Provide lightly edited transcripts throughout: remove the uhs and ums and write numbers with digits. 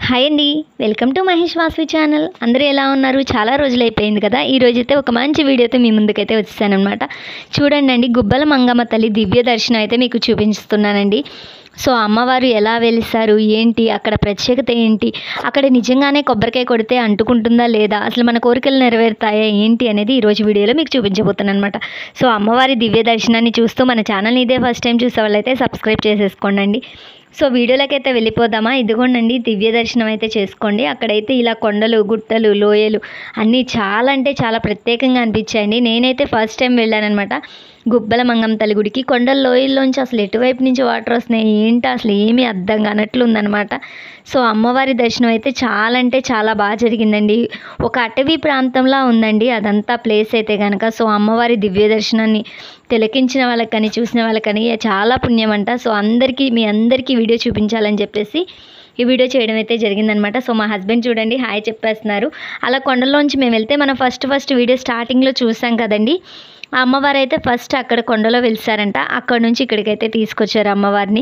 Hi అండి, welcome to Mahesh Vasavi channel. అందరూ ఎలా ఉన్నారు? చాలా రోజులు అయిపోయింది కదా. ఈరోజైతే ఒక మంచి వీడియోతో మీ ముందుకైతే వచ్చేసానమాట. చూడండి అండి, గుబ్బల మంగమ్మ తల్లి దివ్య దర్శనం అయితే మీకు చూపిస్తున్నానండి. సో అమ్మవారు ఎలా వెలిసారు, ఏంటి అక్కడ ప్రత్యేకత ఏంటి, అక్కడ నిజంగానే కొబ్బరికాయ కొడితే అంటుకుంటుందా లేదా, అసలు మన కోరికలు నెరవేరుతాయా ఏంటి అనేది ఈరోజు వీడియోలో మీకు చూపించబోతున్నాను అనమాట. సో అమ్మవారి దివ్య దర్శనాన్ని చూస్తూ మన ఛానల్ని ఇదే ఫస్ట్ టైం చూసే వాళ్ళైతే సబ్స్క్రైబ్ చేసేసుకోండి. సో వీడియోలోకి అయితే వెళ్ళిపోదామా. ఇదిగోండి, దివ్య దర్శనం అయితే చేసుకోండి. అక్కడైతే ఇలా కొండలు, గుట్టలు, లోయలు అన్నీ చాలా అంటే చాలా ప్రత్యేకంగా అనిపించాయండి. నేనైతే ఫస్ట్ టైం వెళ్ళానమాట గుబ్బల మంగమ్మ తల్లి గుడికి. కొండల లోయల్లోంచి అసలు ఎటువైపు నుంచి వాటర్ వస్తున్నాయి ఏంటి అసలు ఏమీ అర్థం కానట్లుందనమాట. సో అమ్మవారి దర్శనం అయితే చాలా అంటే చాలా బాగా జరిగిందండి. ఒక అటవీ ప్రాంతంలా ఉందండి అదంతా ప్లేస్ అయితే కనుక. సో అమ్మవారి దివ్య దర్శనాన్ని తిలకించిన వాళ్ళకి కానీ చూసిన వాళ్ళకని చాలా పుణ్యం అంట. సో మీ అందరికీ వీడియో చూపించాలని చెప్పేసి ఈ వీడియో చేయడం అయితే జరిగిందనమాట. సో మా హస్బెండ్ చూడండి హాయ్ చెప్పేస్తున్నారు. అలా కొండలోంచి మేము వెళ్తే మనం ఫస్ట్ వీడియో స్టార్టింగ్లో చూసాం కదండి. ఆ అమ్మవారు అయితే ఫస్ట్ అక్కడ కొండలో వెలిసారంట. అక్కడ నుంచి ఇక్కడికైతే తీసుకొచ్చారు అమ్మవారిని.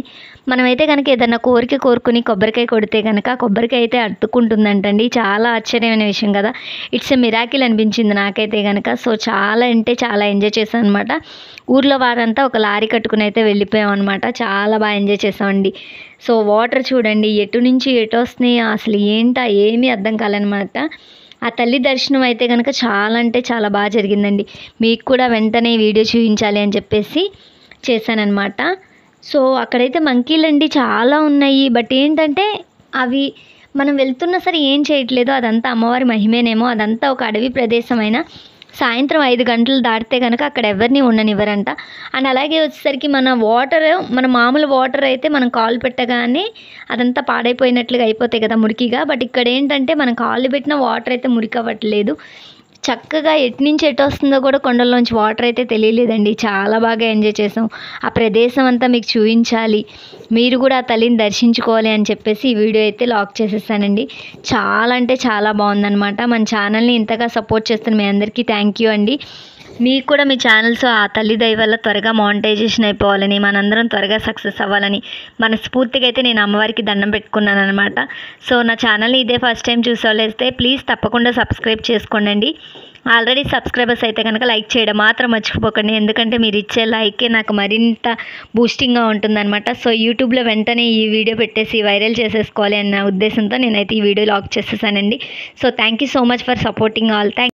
మనమైతే కనుక ఏదన్నా కోరుకుని కొబ్బరికాయ కొడితే కనుక కొబ్బరికాయ అయితే అడ్డుకుంటుందంటండి. చాలా ఆశ్చర్యమైన విషయం కదా. ఇట్స్ ఎ మిరాకిల్ అనిపించింది నాకైతే కనుక. సో చాలా అంటే చాలా ఎంజాయ్ చేశాను అనమాట. ఊర్లో వారంతా ఒక లారీ కట్టుకుని అయితే వెళ్ళిపోయాం అనమాట. చాలా బాగా ఎంజాయ్ చేసామండి. సో వాటర్ చూడండి ఎటు నుంచి ఎటు వస్తున్నాయి అసలు ఏంటా ఏమీ అర్థం కాలేనమాట. ఆ తల్లి దర్శనం అయితే కనుక చాలా అంటే చాలా బాగా జరిగిందండి. మీకు కూడా వెంటనే వీడియో చూపించాలి అని చెప్పేసి చేశానన్నమాట. సో అక్కడైతే మంకీలండి చాలా ఉన్నాయి. బట్ ఏంటంటే అవి మనం వెళ్తున్నా సరే ఏం చేయట్లేదు. అదంతా అమ్మవారి మహిమేనేమో. అదంతా ఒక అడవి ప్రదేశం అయినా సాయంత్రం 5 గంటలు దాటితే కనుక అక్కడ ఎవరిని ఉండనివ్వరంట. అండ్ అలాగే వచ్చేసరికి మన మామూలు వాటర్ అయితే మనం కాలు పెట్టగానే అదంతా పాడైపోయినట్లుగా అయిపోతాయి కదా మురికిగా. బట్ ఇక్కడ ఏంటంటే మనం కాళ్ళు పెట్టిన వాటర్ అయితే మురికి అవ్వట్లేదు. చక్కగా ఎటు నుంచి ఎటు వస్తుందో కూడా కొండల్లోంచి వాటర్ అయితే తెలియలేదండి. చాలా బాగా ఎంజాయ్ చేసాం. ఆ ప్రదేశం అంతా మీకు చూపించాలి, మీరు కూడా ఆ తల్లిని దర్శించుకోవాలి అని చెప్పేసి ఈ వీడియో అయితే లాక్ చేసేసానండి. చాలా అంటే చాలా బాగుందనమాట. మన ఛానల్ని ఇంతగా సపోర్ట్ చేస్తున్న మీ అందరికీ థ్యాంక్ యూ అండి. మీకు కూడా మీ ఛానల్స్ ఆ తల్లి దయ వల్ల త్వరగా మానిటైజేషన్ అయిపోవాలని, మనందరం త్వరగా సక్సెస్ అవ్వాలని మనస్ఫూర్తిగా అయితే నేను అమ్మవారికి దండం పెట్టుకున్నాను అనమాట. సో నా ఛానల్ని ఇదే ఫస్ట్ టైం చూసేవాళ్ళైతే ప్లీజ్ తప్పకుండా సబ్స్క్రైబ్ చేసుకోండి. ఆల్రెడీ సబ్స్క్రైబర్స్ అయితే కనుక లైక్ చేయడం మాత్రం మర్చిపోకండి. ఎందుకంటే మీరు ఇచ్చే లైకే నాకు మరింత బూస్టింగ్గా ఉంటుందన్నమాట. సో యూట్యూబ్లో వెంటనే ఈ వీడియో పెట్టేసి వైరల్ చేసేసుకోవాలి అన్న ఉద్దేశంతో నేనైతే ఈ వీడియో లాక్ చేసేసానండి. So thank you so much for supporting all.